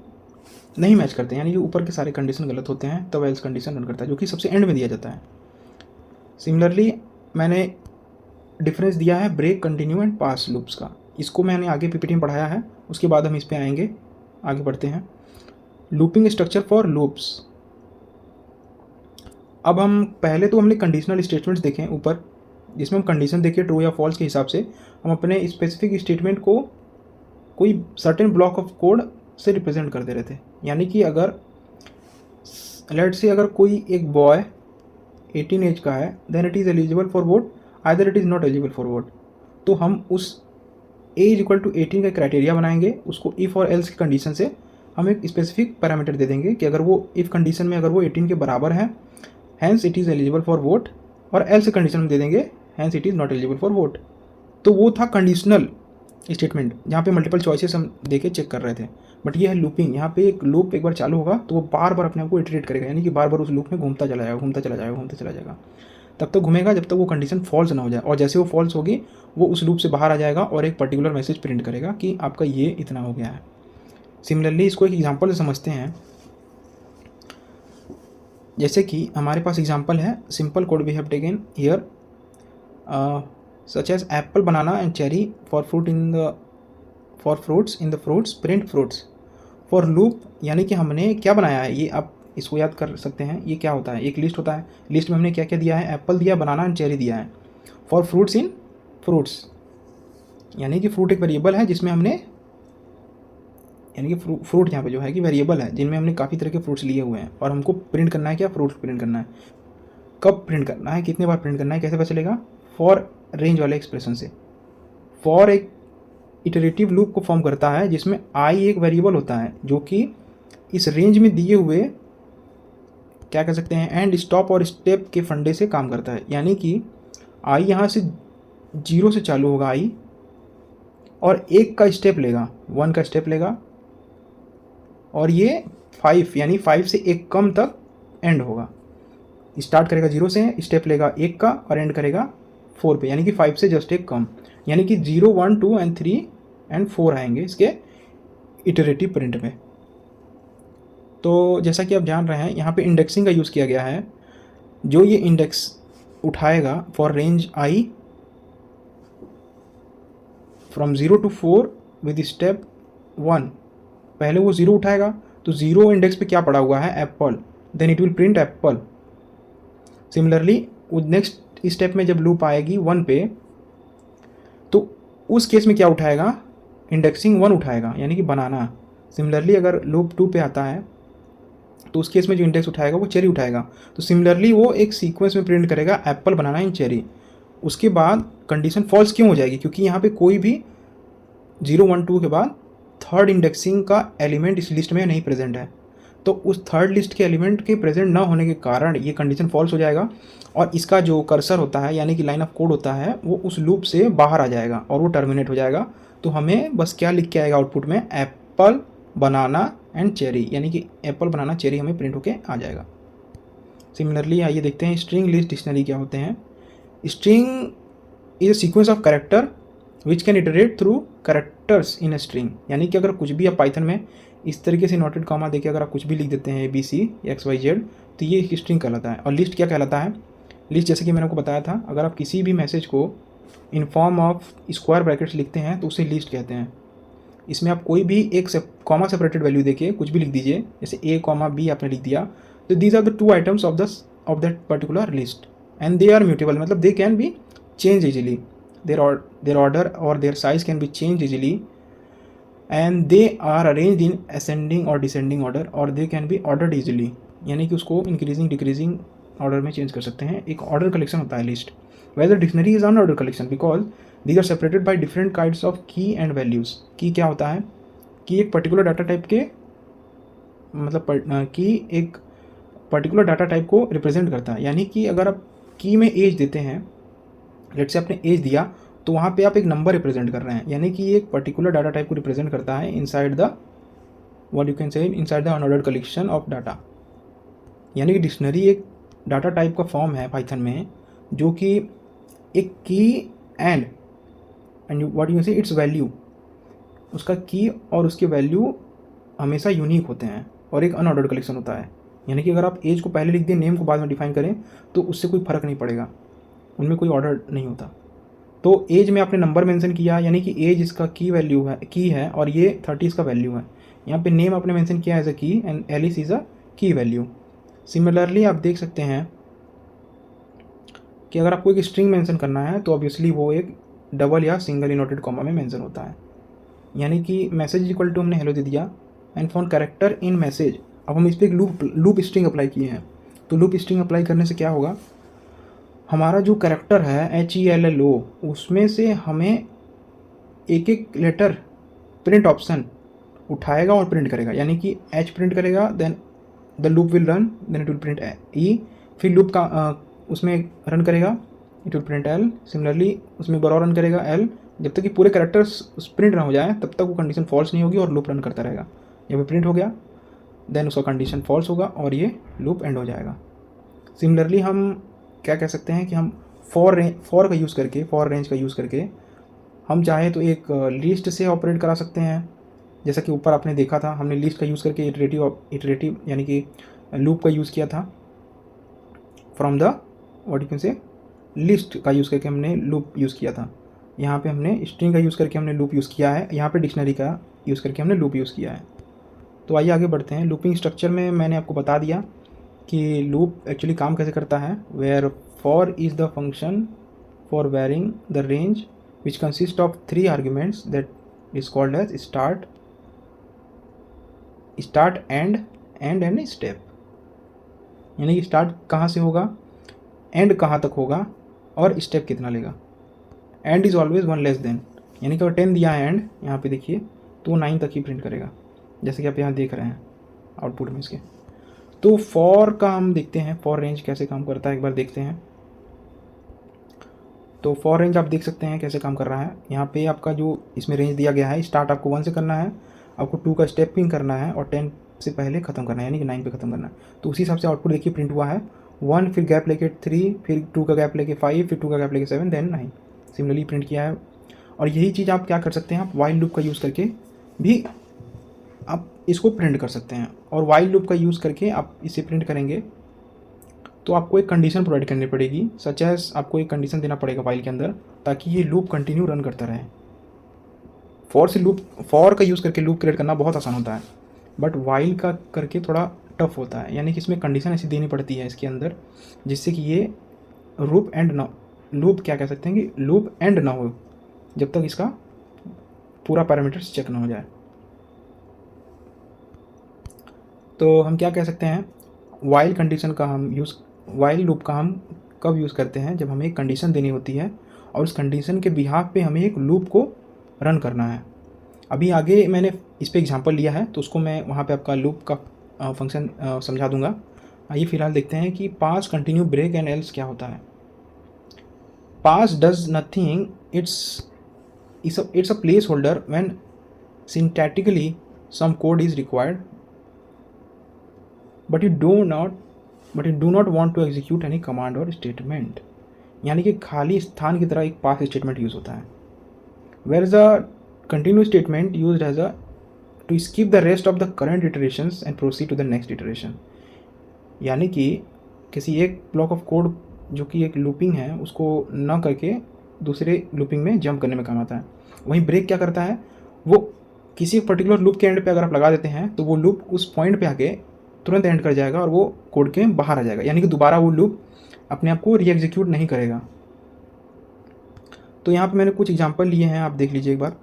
नहीं मैच करते, यानी कि ऊपर के सारे कंडीशन गलत होते हैं, तब एल्स कंडीशन रन करता है, जो कि सबसे एंड में दिया जाता है। सिमिलरली मैंने डिफरेंस दिया है break, continue and pass loops का, इसको मैंने आगे पीपीटी में पढ़ाया है, उसके बाद हम इस पर आएंगे, आगे बढ़ते हैं। Looping structure for loops. अब हम पहले तो हमने कंडीशनल स्टेटमेंट्स देखें ऊपर, जिसमें हम कंडीशन देखे ट्रू या फॉल्स के हिसाब से हम अपने स्पेसिफिक स्टेटमेंट को कोई सर्टेन ब्लॉक ऑफ कोड से रिप्रेजेंट कर दे रहे थे। यानी कि अगर लेट्स से अगर कोई एक बॉय 18 एज का है, then it is eligible for vote, either it is not eligible for vote, तो हम उस एज इक्वल टू 18 का क्राइटेरिया बनाएंगे, उसको इफ़ और एल्स की कंडीशन से हम एक स्पेसिफिक पैरामीटर दे देंगे कि अगर वो इफ़ कंडीशन में अगर वो 18 के बराबर है hence it is eligible for vote, और एल्स कंडीशन में दे देंगे hence it is not eligible for vote. तो वो था कंडीशनल स्टेटमेंट जहाँ पे मल्टीपल चॉइसेस हम देके चेक कर रहे थे। बट ये है लूपिंग, यहाँ पे एक लूप एक बार चालू होगा तो वो बार बार अपने आप को इटरेट करेगा, यानी कि बार बार उस लूप में घूमता चला जाएगा, तब तक घूमेगा जब तक वो कंडीशन फॉल्स ना हो जाए, और जैसे वो फॉल्स होगी वो उस लूप से बाहर आ जाएगा और एक पर्टिकुलर मैसेज प्रिंट करेगा कि आपका ये इतना हो गया है। सिमिलरली इसको एक एग्जाम्पल से समझते हैं, जैसे कि हमारे पास एग्जांपल है simple code we have taken here such as apple, banana and cherry for fruits in the fruits print fruits for loop. यानी कि हमने क्या बनाया है, ये आप इसको याद कर सकते हैं, ये क्या होता है, एक लिस्ट होता है, लिस्ट में हमने क्या क्या दिया है, एप्पल दिया, बनाना एंड चेरी दिया है। फॉर फ्रूट्स इन फ्रूट्स, यानी कि फ्रूट एक वेरिएबल है जिसमें हमने, यानी कि फ्रूट यहाँ पे जो है कि वेरिएबल है जिनमें हमने काफ़ी तरह के फ्रूट्स लिए हुए हैं और हमको प्रिंट करना है क्या, फ्रूट्स प्रिंट करना है। कब प्रिंट करना है, कितने बार प्रिंट करना है, कैसे पता चलेगा, फॉर रेंज वाले एक्सप्रेशन से। फॉर एक इटरेटिव लूप को फॉर्म करता है जिसमें आई एक वेरिएबल होता है जो कि इस रेंज में दिए हुए क्या कह सकते हैं एंड स्टॉप और स्टेप के फंडे से काम करता है। यानी कि आई यहाँ से 0 से चालू होगा आई, और 1 का स्टेप लेगा, 1 का स्टेप लेगा, और ये 5 यानी 5 से 1 कम तक एंड होगा। स्टार्ट करेगा 0 से, स्टेप लेगा 1 का और एंड करेगा 4 पे, यानी कि 5 से जस्ट 1 कम, यानी कि 0, 1, 2 एंड 3 एंड 4 आएंगे इसके इटरेटिव प्रिंट में। तो जैसा कि आप जान रहे हैं यहाँ पे इंडेक्सिंग का यूज़ किया गया है। जो ये इंडेक्स उठाएगा for range I from 0 to 4 with step 1, पहले वो 0 उठाएगा, तो 0 इंडेक्स पे क्या पड़ा हुआ है, apple, then it will print apple. Similarly next step में जब लूप आएगी 1 पे, तो उस केस में क्या उठाएगा, इंडेक्सिंग 1 उठाएगा, यानी कि बनाना। सिमिलरली अगर लूप 2 पे आता है तो उस केस में जो इंडेक्स उठाएगा वो चेरी उठाएगा। तो सिमिलरली वो एक सीक्वेंस में प्रिंट करेगा एप्पल बनाना इन चेरी। उसके बाद कंडीशन फॉल्स क्यों हो जाएगी, क्योंकि यहाँ पे कोई भी 0, 1, 2 के बाद थर्ड इंडेक्सिंग का एलिमेंट इस लिस्ट में नहीं प्रेजेंट है। तो उस थर्ड लिस्ट के एलिमेंट के प्रेजेंट ना होने के कारण ये कंडीशन फॉल्स हो जाएगा, और इसका जो कर्सर होता है यानी कि लाइन ऑफ कोड होता है वो उस लूप से बाहर आ जाएगा और वो टर्मिनेट हो जाएगा। तो हमें बस क्या लिख के आएगा आउटपुट में, एप्पल बनाना एंड चेरी, यानी कि एप्पल बनाना चेरी हमें प्रिंट होके आ जाएगा। सिमिलरली आइए देखते हैं स्ट्रिंग लिस्ट डिक्शनरी क्या होते हैं। String is a sequence of character which can iterate through characters in a string, यानी कि अगर कुछ भी आप पाइथन में इस तरीके से नोटेड कॉमा देके अगर आप कुछ भी लिख देते हैं ABC XYZ, तो ये एक स्ट्रिंग कहलाता है। और लिस्ट क्या कहलाता है, लिस्ट जैसे कि मैंने आपको बताया था, अगर आप किसी भी मैसेज को in form of square brackets लिखते हैं तो उसे लिस्ट कहते हैं। इसमें आप कोई भी एक कॉमा सेपरेटेड वैल्यू देके कुछ भी लिख दीजिए, जैसे A, B आपने लिख दिया, तो these are the 2 items of that particular list and they are mutable, मतलब they can be change easily, their order or their size can be changed easily, and they are arranged in ascending or descending order, or they can be ordered easily, यानी कि उसको increasing decreasing order में change कर सकते हैं। एक order collection होता है list, whether dictionary is unorder collection because these are separated by different kinds of key and values. Key क्या होता है, कि एक पर्टिकुलर डाटा टाइप के मतलब की एक पर्टिकुलर डाटा टाइप को रिप्रेजेंट करता है, यानी कि अगर आप की में एज देते हैं, लेट से आपने एज दिया, तो वहाँ पे आप एक नंबर रिप्रेजेंट कर रहे हैं, यानी कि एक पर्टिकुलर डाटा टाइप को रिप्रेजेंट करता है inside the what you can say inside the unordered collection of data. यानी कि डिक्शनरी एक डाटा टाइप का फॉर्म है पाइथन में, जो कि एक की and what you can say it's value, उसका की और उसके वैल्यू हमेशा यूनिक होते हैं, और एक अनऑर्डर्ड कलेक्शन होता है। यानी कि अगर आप एज को पहले लिख दें, नेम को बाद में डिफाइन करें, तो उससे कोई फ़र्क नहीं पड़ेगा, उनमें कोई ऑर्डर नहीं होता। तो एज में आपने नंबर मेंशन किया, यानी कि एज इसका की वैल्यू है, की है, और ये 30 इसका वैल्यू है। यहाँ पे नेम आपने मेंशन किया एज अ की एंड एलिस इज़ अ की वैल्यू। सिमिलरली आप देख सकते हैं कि अगर आपको एक स्ट्रिंग मेंशन करना है तो ऑब्वियसली वो एक डबल या सिंगल इनवर्टेड कॉमा में मेंशन होता है। यानी कि मैसेज इक्वल टू हमने हेलो दे दिया and for character in message, अब हम इस पर एक लूप स्ट्रिंग अप्लाई किए हैं। तो लूप स्ट्रिंग अप्लाई करने से क्या होगा, हमारा जो कैरेक्टर है HELLO, उसमें से हमें एक एक लेटर प्रिंट ऑप्शन उठाएगा और प्रिंट करेगा, यानी कि H प्रिंट करेगा, then the loop will run, then it will print E, फिर लूप का उसमें रन करेगा, it will print L, similarly उसमें एक बार और रन करेगा L, जब तक कि पूरे कैरेक्टर्स प्रिंट ना हो जाए तब तक वो कंडीशन फॉल्स नहीं होगी और लूप रन करता रहेगा। जब ये प्रिंट हो गया देन उसका कंडीशन फॉल्स होगा और ये लूप एंड हो जाएगा। सिमिलरली हम क्या कह सकते हैं कि हम फॉर का यूज़ करके, फॉर रेंज का यूज़ करके हम चाहे तो एक लिस्ट से ऑपरेट करा सकते हैं, जैसा कि ऊपर आपने देखा था, हमने लिस्ट का यूज़ करके इटरेटिव यानी कि लूप का यूज़ किया था, from the what you can say list का यूज़ करके हमने लूप यूज़ किया था। यहाँ पे हमने स्ट्रिंग का यूज़ करके हमने लूप यूज़ किया है, यहाँ पे डिक्शनरी का यूज़ करके हमने लूप यूज़ किया है। तो आइए आगे बढ़ते हैं। लूपिंग स्ट्रक्चर में मैंने आपको बता दिया कि लूप एक्चुअली काम कैसे करता है, where for is the function for varying the range which consist of 3 arguments that is called as start, and step. यानी कि स्टार्ट कहाँ से होगा, एंड कहाँ तक होगा और स्टेप कितना लेगा। And is always 1 less than, यानी कि अगर 10 दिया है एंड यहाँ पे देखिए तो वो 9 तक ही प्रिंट करेगा, जैसे कि आप यहाँ देख रहे हैं आउटपुट में इसके। तो फॉर का हम देखते हैं फॉर रेंज कैसे काम करता है, एक बार देखते हैं। तो फॉर रेंज आप देख सकते हैं कैसे काम कर रहा है। यहाँ पे आपका जो इसमें रेंज दिया गया है, स्टार्ट आपको 1 से करना है, आपको 2 का स्टेपिंग करना है और 10 से पहले ख़त्म करना है, यानी कि 9 पे ख़त्म करना है। तो उसी हिसाब से आउटपुट देखिए प्रिंट हुआ है 1, फिर गैप लेके 3, फिर 2 का गैप लेके 5, फिर 2 का गैप लेके 7, देन 9 सिमिलरली प्रिंट किया है। और यही चीज़ आप क्या कर सकते हैं, आप वाइल लूप का यूज़ करके भी आप इसको प्रिंट कर सकते हैं। और वाइल लूप का यूज़ करके आप इसे प्रिंट करेंगे तो आपको एक कंडीशन प्रोवाइड करनी पड़ेगी, सच एज आपको एक कंडीशन देना पड़ेगा वाइल के अंदर, ताकि ये लूप कंटिन्यू रन करता रहे। फॉर का यूज़ करके लूप क्रिएट करना बहुत आसान होता है, बट वाइल का करके थोड़ा टफ होता है, यानी कि इसमें कंडीशन ऐसी देनी पड़ती है इसके अंदर जिससे कि ये लूप क्या कह सकते हैं कि लूप एंड ना हो जब तक इसका पूरा पैरामीटर्स चेक ना हो जाए। तो हम क्या कह सकते हैं, वाइल लूप का हम कब यूज़ करते हैं, जब हमें एक कंडीशन देनी होती है और उस कंडीशन के बिहाफ पे हमें एक लूप को रन करना है। अभी आगे मैंने इस पे एग्जांपल लिया है तो उसको मैं वहाँ पे आपका लूप का फंक्शन समझा दूंगा। आइए फिलहाल देखते हैं कि pass, continue, break and else क्या होता है। Pass does nothing, it's a placeholder when syntactically some code is required but you do not want to execute any command or statement, यानी कि खाली स्थान की तरह एक पास स्टेटमेंट यूज़ होता है। Where is a continue statement used as a to skip the rest of the current iterations and proceed to the next iteration, यानी कि किसी एक ब्लॉक ऑफ कोड जो कि एक लूपिंग है उसको न करके दूसरे लूपिंग में जंप करने में काम आता है। वहीं ब्रेक क्या करता है, वो किसी पर्टिकुलर लूप के एंड पे अगर आप लगा देते हैं तो वो लूप उस पॉइंट पे आके तुरंत एंड कर जाएगा और वो कोड के बाहर आ जाएगा, यानी कि दोबारा वो लूप अपने आप को रीएग्जीक्यूट नहीं करेगा। तो यहाँ पे मैंने कुछ एग्जांपल लिए हैं, आप देख लीजिए एक बार।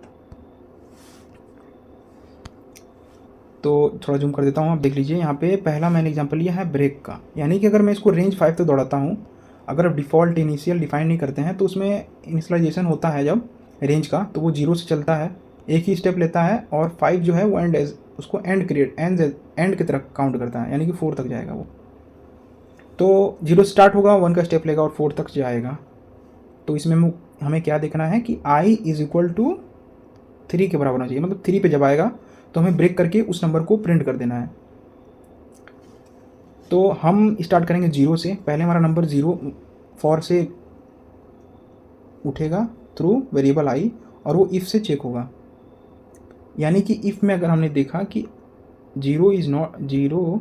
तो थोड़ा जूम कर देता हूँ, आप देख लीजिए। यहाँ पे पहला मैंने एग्जांपल लिया है ब्रेक का, यानी कि अगर मैं इसको रेंज 5 तक दौड़ाता हूँ, अगर आप डिफ़ॉल्ट इनिशियल डिफाइन नहीं करते हैं तो उसमें इनिशियलाइजेशन होता है जब रेंज का, तो वो 0 से चलता है, एक ही स्टेप लेता है और 5 जो है वो उसको एंड की तरफ काउंट करता है, यानी कि 4 तक जाएगा वो। तो 0 से स्टार्ट होगा, 1 का स्टेप लेगा और 4 तक जाएगा। तो इसमें हमें क्या देखना है कि i इज़ इक्वल टू 3 के बराबर होना चाहिए, मतलब 3 पे जब आएगा तो हमें ब्रेक करके उस नंबर को प्रिंट कर देना है। तो हम स्टार्ट करेंगे 0 से, पहले हमारा नंबर 0 फॉर से उठेगा थ्रू वेरिएबल i और वो इफ़ से चेक होगा, यानी कि इफ़ में अगर हमने देखा कि 0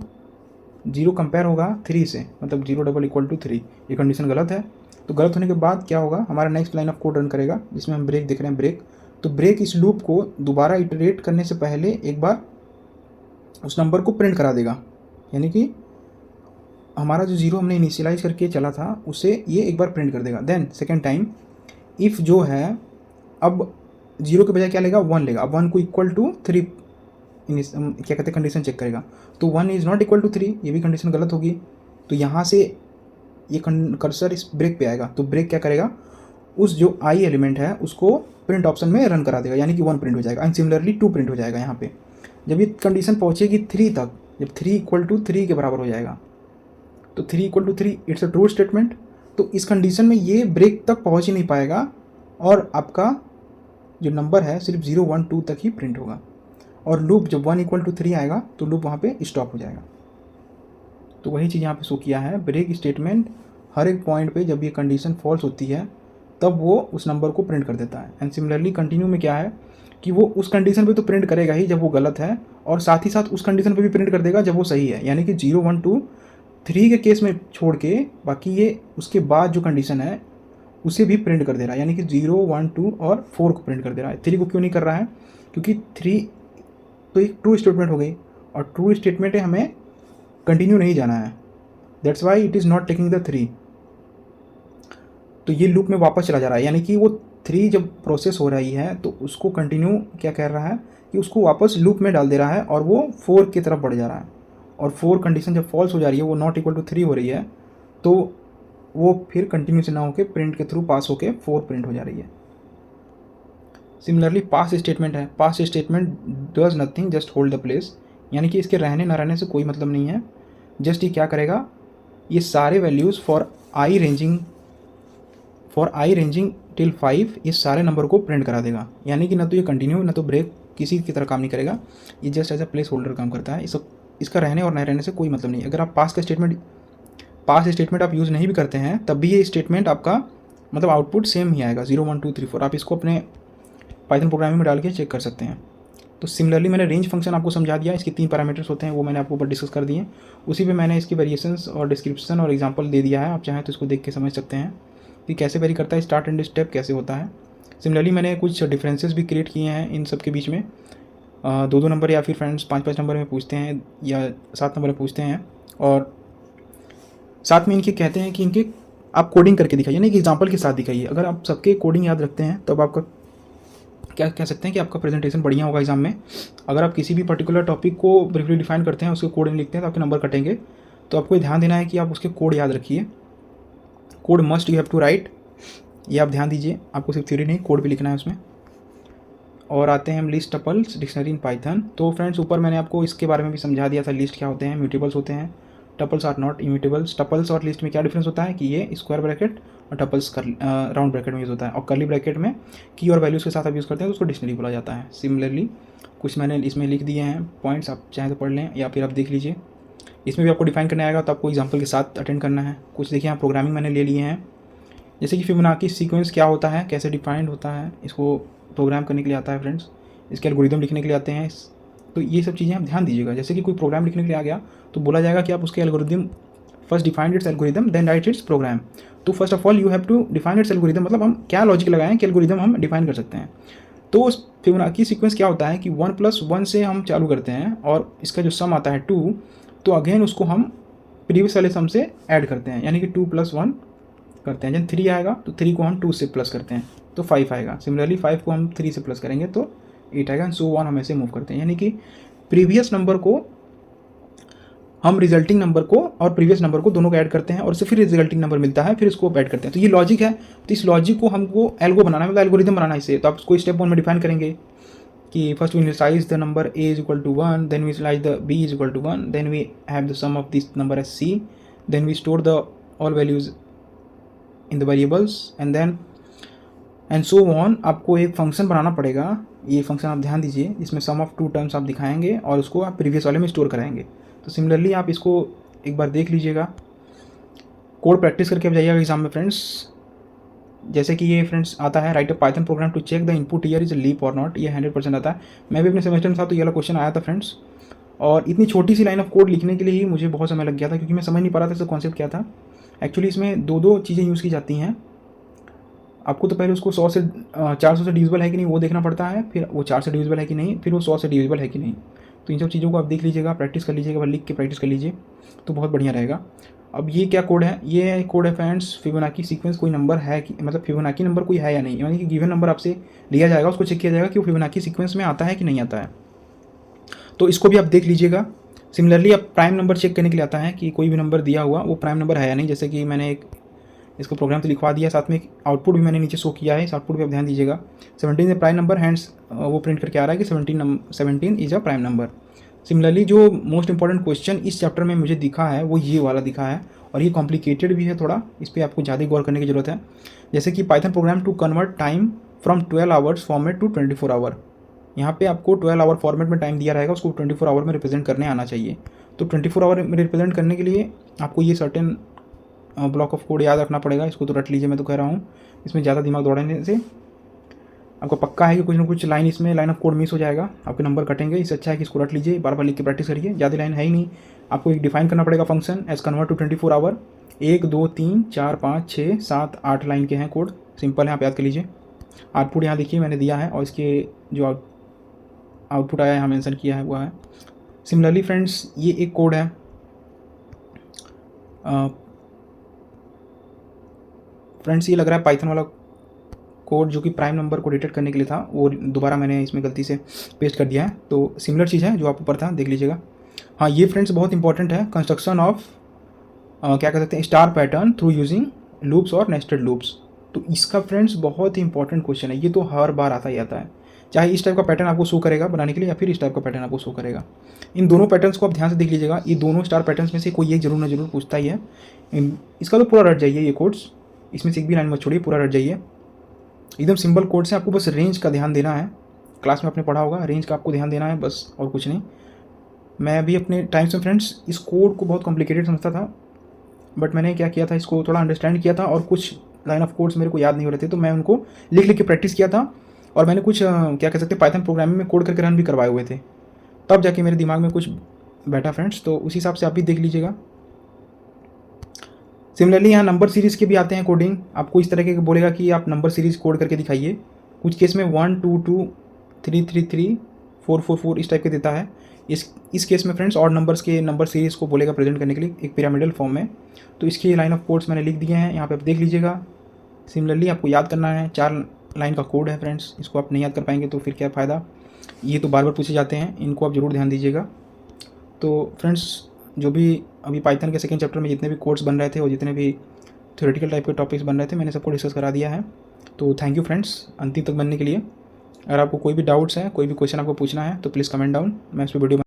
कंपेयर होगा 3 से, मतलब 0 डबल इक्वल टू 3, ये कंडीशन गलत है। तो गलत होने के बाद क्या होगा, हमारा next line of code run करेगा जिसमें हम ब्रेक देख रहे हैं, ब्रेक। तो ब्रेक इस लूप को दोबारा इटरेट करने से पहले एक बार उस नंबर को प्रिंट करा देगा, यानी कि हमारा जो 0 हमने इनिशियलाइज करके चला था उसे ये एक बार प्रिंट कर देगा। देन सेकेंड टाइम इफ़ जो है अब 0 के बजाय क्या लेगा, 1 लेगा। अब 1 को इक्वल टू 3 क्या कहते हैं कंडीशन चेक करेगा, तो 1 इज़ नॉट इक्वल टू 3, ये भी कंडीशन गलत होगी। तो यहाँ से ये कर्सर इस ब्रेक पे आएगा, तो ब्रेक क्या करेगा, उस जो i एलिमेंट है उसको प्रिंट ऑप्शन में रन करा देगा, यानी कि 1 प्रिंट हो जाएगा एंड सिमिलरली 2 प्रिंट हो जाएगा। यहाँ पे जब ये कंडीशन पहुँचेगी 3 तक, जब 3 इक्वल टू 3 के बराबर हो जाएगा, तो 3 equal to 3 it's a true statement. तो इस कंडीशन में ये ब्रेक तक पहुँच ही नहीं पाएगा और आपका जो नंबर है सिर्फ 0, 1, 2 तक ही प्रिंट होगा। और लूप जब 1 इक्वल टू 3 आएगा तो लूप वहाँ पे स्टॉप हो जाएगा। तो वही चीज़ यहाँ पे शो किया है, ब्रेक स्टेटमेंट हर एक पॉइंट पे जब ये कंडीशन फॉल्स होती है तब वो उस नंबर को प्रिंट कर देता है। एंड सिमिलरली कंटिन्यू में क्या है कि वो उस कंडीशन पे तो प्रिंट करेगा ही जब वो गलत है, और साथ ही साथ उस कंडीशन पे भी प्रिंट कर देगा जब वो सही है, यानी कि 0, 1, 2, 3 के केस में छोड़ के बाकी ये उसके बाद जो कंडीशन है उसे भी प्रिंट कर दे रहा है, यानी कि 0, 1, 2 और 4 को प्रिंट कर दे रहा है। 3 को क्यों नहीं कर रहा है, क्योंकि 3 तो एक ट्रू स्टेटमेंट हो गई और ट्रू स्टेटमेंट है, हमें कंटिन्यू नहीं जाना है, that's why it is not taking the 3। तो ये लूप में वापस चला जा रहा है, यानी कि वो 3 जब प्रोसेस हो रही है तो उसको कंटिन्यू क्या कर रहा है कि उसको वापस लूप में डाल दे रहा है और वो 4 की तरफ बढ़ जा रहा है। और 4 कंडीशन जब फॉल्स हो जा रही है, वो नॉट इक्वल टू 3 हो रही है, तो वो फिर कंटिन्यूस ना होकर प्रिंट के थ्रू पास होकर 4 प्रिंट हो जा रही है। सिमिलरली पास स्टेटमेंट है, pass statement does nothing just hold the place, यानी कि इसके रहने ना रहने से कोई मतलब नहीं है। जस्ट ये क्या करेगा, ये सारे values for I ranging till 5 इस सारे नंबर को प्रिंट करा देगा, यानी कि ना तो ये कंटिन्यू ना तो ब्रेक किसी की तरह काम नहीं करेगा, ये just as a place holder काम करता है। इसका रहने और न रहने से कोई मतलब नहीं। अगर आप पास स्टेटमेंट आप यूज़ नहीं भी करते हैं तब भी ये स्टेटमेंट आपका मतलब आउटपुट सेम ही आएगा, 0 1 2 3 4। आप इसको अपने पाइथन प्रोग्रामिंग में डाल के चेक कर सकते हैं। तो सिमिलरली मैंने रेंज फंक्शन आपको समझा दिया, इसके 3 पैरामीटर्स होते हैं, वो मैंने आपको ऊपर डिस्कस कर दिए। उसी पे मैंने इसकी वेरिएशंस और डिस्क्रिप्शन और एग्जांपल दे दिया है, आप चाहें तो इसको देख के समझ सकते हैं कि कैसे वेरी करता है, स्टार्ट एंड स्टेप कैसे होता है। सिमिलरली मैंने कुछ डिफरेंसेस भी क्रिएट किए हैं इन सब के बीच में, 2 नंबर या फिर फ्रेंड्स 5 नंबर में पूछते हैं या 7 नंबर में पूछते हैं, और साथ में इनके कहते हैं कि इनके आप कोडिंग करके दिखाइए, यानी कि एग्जाम्पल के साथ दिखाइए। अगर आप सबके कोडिंग याद रखते हैं तब आपका क्या कह सकते हैं कि आपका प्रेजेंटेशन बढ़िया होगा एग्जाम में। अगर आप किसी भी पर्टिकुलर टॉपिक को ब्रीफली डिफाइन करते हैं, उसके कोड में लिखते हैं तो आपके नंबर कटेंगे। तो आपको ध्यान देना है कि आप उसके कोड याद रखिए, code must you have to write, ये आप ध्यान दीजिए। आपको सिर्फ थ्योरी नहीं कोड भी लिखना है उसमें। और आते हैं हम list tuples dictionary in Python. तो फ्रेंड्स ऊपर मैंने आपको इसके बारे में भी समझा दिया था, लिस्ट क्या होते हैं, म्यूटेबल्स होते हैं, टपल्स आर नॉट इम्यूटेबल्स। टपल्स और लिस्ट में क्या डिफरेंस होता है कि ये स्क्वायर ब्रैकेट और टपल्स राउंड ब्रैकेट में यूज़ होता है, और कर्ली ब्रैकेट में की और वैल्यूज़ के साथ आप यूज़ करते हैं तो उसको डिक्शनरी बोला जाता है। सिमिलरली कुछ मैंने इसमें लिख दिए हैं पॉइंट्स, आप चाहें तो पढ़ लें या फिर आप देख लीजिए। इसमें भी आपको डिफाइन करने आएगा तो आपको एग्जाम्पल के साथ अटेंड करना है। कुछ देखिए यहाँ प्रोग्रामिंग मैंने ले लिए हैं, जैसे कि फिबोनाची सीक्वेंस क्या होता है, कैसे डिफाइंड होता है, इसको प्रोग्राम करने के लिए आता है फ्रेंड्स, इसके एल्गोरिदम लिखने के लिए आते हैं। तो ये सब चीज़ें आप ध्यान दीजिएगा। जैसे कि कोई प्रोग्राम लिखने के लिए आ गया तो बोला जाएगा कि आप उसके algorithm first defined its algorithm then write its program. तो first of all you have to define its algorithm, मतलब हम क्या लॉजिक लगाएं कि एल्गोरिदम हम डिफाइन कर सकते हैं। तो फिबोनाची सीक्वेंस क्या होता है कि 1 + 1 से हम चालू करते हैं और इसका जो सम आता है 2, तो अगेन उसको हम प्रीवियस वाले सम से ऐड करते हैं, यानी कि 2 + 1 करते हैं। जब 3 आएगा तो 3 को हम 2 से प्लस करते हैं तो 5 आएगा। सिमिलरली 5 को हम 3 से प्लस करेंगे तो 8 आएगा, एंड सो ऑन हम ऐसे मूव करते हैं, यानी कि प्रीवियस नंबर को हम रिजल्टिंग नंबर को और प्रीवियस नंबर को दोनों को ऐड करते हैं और उससे फिर रिजल्टिंग नंबर मिलता है, फिर उसको ऐड करते हैं। तो ये लॉजिक है। तो इस लॉजिक को हमको एल्गो बनाना है, मतलब एल्गोरिदम बनाना है इसे। तो आप इसको स्टेप 1 में डिफाइन करेंगे कि first we initialise the number a is equal to 1, then we initialise the b is equal to 1, then we have the sum of this number as c, then we store the all values in the variables and then and so on. आपको एक function बनाना पड़ेगा, ये function आप ध्यान दीजिए, इसमें सम of 2 terms आप दिखाएंगे और उसको आप प्रीवियस वाले में स्टोर कराएंगे। तो सिमिलरली आप इसको एक बार देख लीजिएगा, कोड प्रैक्टिस करके आप जाइएगा एग्जाम में फ्रेंड्स। जैसे कि ये फ्रेंड्स आता है, write a Python program to check the input year is leap और नॉट, ये 100% आता है। मैं भी अपने सेमेस्टर में था तो ये वाला क्वेश्चन आया था फ्रेंड्स, और इतनी छोटी सी लाइन ऑफ कोड लिखने के लिए ही मुझे बहुत समय लग गया था, क्योंकि मैं समझ नहीं पा रहा था इसका कॉन्सेप्ट क्या था। एक्चुअली इसमें 2 चीज़ें यूज़ की जाती हैं। आपको तो पहले उसको 400 से डिविजिबल है कि नहीं वो देखना पड़ता है, फिर वो 4 से डिविजिबल है कि नहीं, फिर वो 100 से डिविजिबल है कि नहीं। तो इन सब चीज़ों को आप देख लीजिएगा, प्रैक्टिस कर लीजिएगा, लिख के प्रैक्टिस कर लीजिए तो बहुत बढ़िया रहेगा। अब ये क्या कोड है, ये कोड है फ्रेंड्स फिबोनाची सीक्वेंस। कोई नंबर है कि मतलब फिबोनाची नंबर कोई है या नहीं, यानी कि गिवन नंबर आपसे लिया जाएगा, उसको चेक किया जाएगा कि वो फिबोनाची सीक्वेंस में आता है कि नहीं आता है। तो इसको भी आप देख लीजिएगा। सिमिलरली आप प्राइम नंबर चेक करने के लिए आता है कि कोई भी नंबर दिया हुआ वो प्राइम नंबर है या नहीं। जैसे कि मैंने एक इसको प्रोग्राम तो लिखवा दिया, साथ में एक आउटपुट भी मैंने नीचे शो किया है, इस आउटपुट पे आप ध्यान दीजिएगा। 17 इज प्राइम नंबर, हैंड्स वो प्रिंट करके आ रहा है कि 17 is a prime number. Similarly जो मोस्ट इंपॉर्टेंट क्वेश्चन इस चैप्टर में मुझे दिखा है वो ये वाला दिखा है, और ये कॉम्प्लिकेटेड भी है थोड़ा, इस पर आपको ज़्यादा गौर करने की जरूरत है। जैसे कि Python program to convert time from 12 hours format to 24 hour. यहाँ पे आपको 12 आवर फॉर्मेट में टाइम दिया रहेगा, उसको 24 आवर में रिप्रेजेंट करने आना चाहिए। तो 24 आवर में रिप्रेजेंट करने के लिए आपको ये सर्टेन ब्लॉक ऑफ कोड याद रखना पड़ेगा। इसको तो रट लीजिए, मैं तो कह रहा हूँ, इसमें ज़्यादा दिमाग दौड़ाने से आपको पक्का है कि कुछ ना कुछ लाइन इसमें लाइन ऑफ कोड मिस हो जाएगा, आपके नंबर कटेंगे। इससे अच्छा है कि इसको रट लीजिए, बार बार लिख के प्रैक्टिस करिए। ज़्यादा लाइन है ही नहीं, आपको एक डिफाइन करना पड़ेगा function as convert to 24 hour. 1 2 3 4 5 6 7 8 line के हैं कोड, सिंपल है, आप याद कर लीजिए। आउटपुट यहाँ देखिए मैंने दिया है, और इसके जो आउटपुट आया यहाँ मेंशन किया है वो है। सिमिलरली फ्रेंड्स ये एक कोड है, फ्रेंड्स ये लग रहा है पाइथन वाला कोड जो कि प्राइम नंबर को डिटेक्ट करने के लिए था, वो दोबारा मैंने इसमें गलती से पेस्ट कर दिया है। तो सिमिलर चीज़ है जो आप ऊपर था, देख लीजिएगा। हाँ ये फ्रेंड्स बहुत इंपॉर्टेंट है, कंस्ट्रक्शन ऑफ क्या कह सकते हैं star pattern through using loops और नेस्टेड लूप्स। तो इसका फ्रेंड्स बहुत ही इंपॉर्टेंट क्वेश्चन है, ये तो हर बार आता ही आता है, चाहे इस टाइप का पैटर्न आपको शो करेगा बनाने के लिए या फिर इस टाइप का पैटर्न आपको शो करेगा। इन दोनों पैटर्न्स को आप ध्यान से देख लीजिएगा, ये दोनों स्टार पैटर्न्स में से कोई एक जरूर ना जरूर पूछता ही है। इसका तो पूरा रट जाइए ये कोड्स, इसमें से एक भी लाइन मत छोड़िए, पूरा रट जाइए। एकदम सिंपल कोड्स है, आपको बस रेंज का ध्यान देना है। क्लास में आपने पढ़ा होगा, रेंज का आपको ध्यान देना है बस, और कुछ नहीं। मैं भी अपने टाइम्स में फ्रेंड्स इस कोड को बहुत कॉम्प्लिकेटेड समझता था, बट मैंने क्या किया था, इसको थोड़ा अंडरस्टैंड किया था और कुछ लाइन ऑफ कोड्स मेरे को याद नहीं हो रहे थे, तो मैं उनको लिख लिख के प्रैक्टिस किया था। और मैंने कुछ क्या कह सकते हैं पाइथन प्रोग्रामिंग में कोड करके रन भी करवाए हुए थे, तब जाके मेरे दिमाग में कुछ बैठा फ्रेंड्स। तो उसी हिसाब से आप भी देख लीजिएगा। सिमिलरली यहाँ नंबर सीरीज़ के भी आते हैं कोडिंग, आपको इस तरह के बोलेगा कि आप नंबर सीरीज़ कोड करके दिखाइए। कुछ केस में 1 2 2 3 3 3 4 4 4 इस टाइप के देता है। इस केस में फ्रेंड्स और नंबर्स के नंबर सीरीज़ को बोलेगा प्रेजेंट करने के लिए एक पिरामिडल फॉर्म में। तो इसके लाइन ऑफ कोड्स मैंने लिख दिए हैं, यहाँ पे आप देख लीजिएगा। सिमिलरली आपको याद करना है, 4 लाइन का कोड है फ्रेंड्स, इसको आप नहीं याद कर पाएंगे तो फिर क्या फ़ायदा। ये तो बार बार पूछे जाते हैं, इनको आप ज़रूर ध्यान दीजिएगा। तो फ्रेंड्स जो भी अभी पाइथन के सेकेंड चैप्टर में जितने भी कोड्स बन रहे थे और जितने भी थ्योरेटिकल टाइप के टॉपिक्स बन रहे थे, मैंने सबको डिस्कस करा दिया है। तो थैंक यू फ्रेंड्स अंतिम तक बनने के लिए। अगर आपको कोई भी डाउट्स हैं, कोई भी क्वेश्चन आपको पूछना है तो प्लीज़ कमेंट डाउन, मैं इस पर वीडियो